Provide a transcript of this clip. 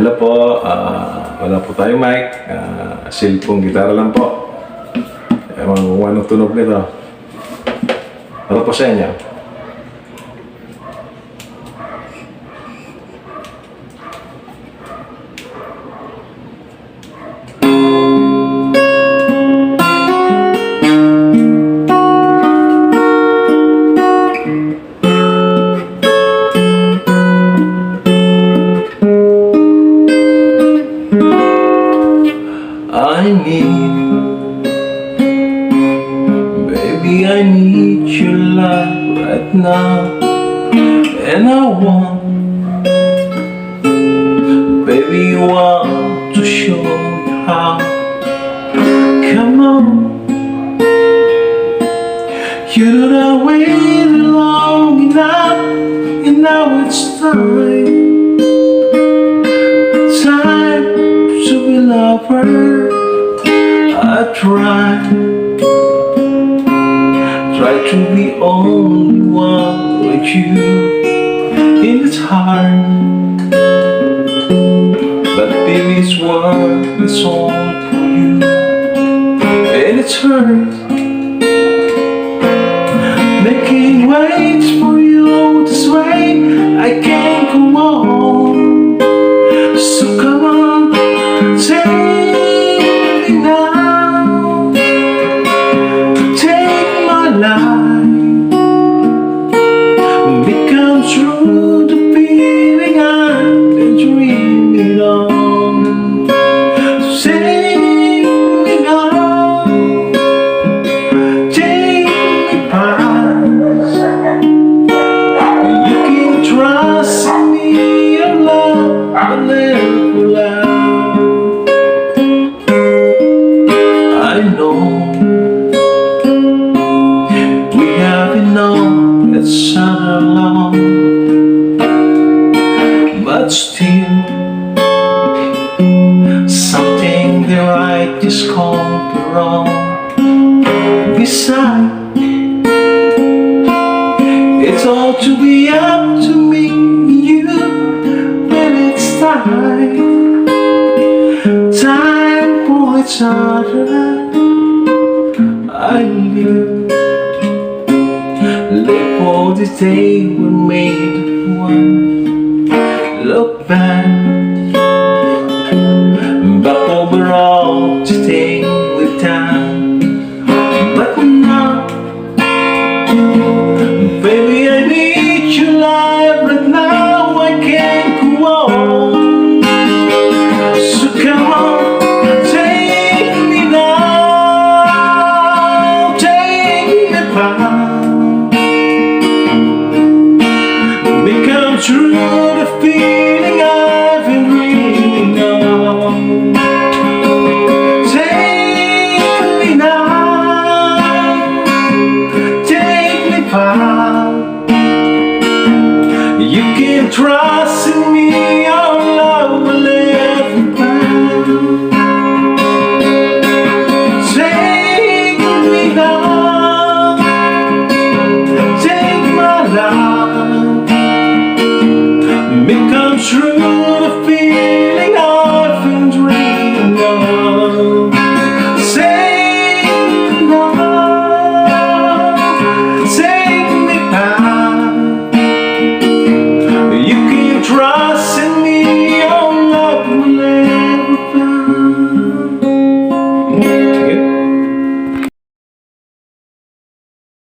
Hello po, wala po tayong mic, cellphone, gitara lang po. Ewan kung anong tunog nito. Ano po sa inyo? Baby, I need your love right now, and I want, baby, you want to show you how. Come on, you know that I waited long enough, and now it's time to be lover. I try to be only one with you, and it's hard, but baby, this world is all for you, and it's hurt making waits for you this way. I can't go on, so come on, take me now, take my life, become true the feeling I've been dreaming of. Take me now, take me past. You can trust in me, your love will never last. I know we haven't known each other long, but still something that right just can't be wrong. Besides, it's all to be up to me and you when it's time for each other. I live for this day we made one. Look back overall to stay with time, but now, baby, I need your life right now. I can't go on, so come on, take me now, take me back, become true the feeling I've been dreaming of. Take me now, take me back. You can trust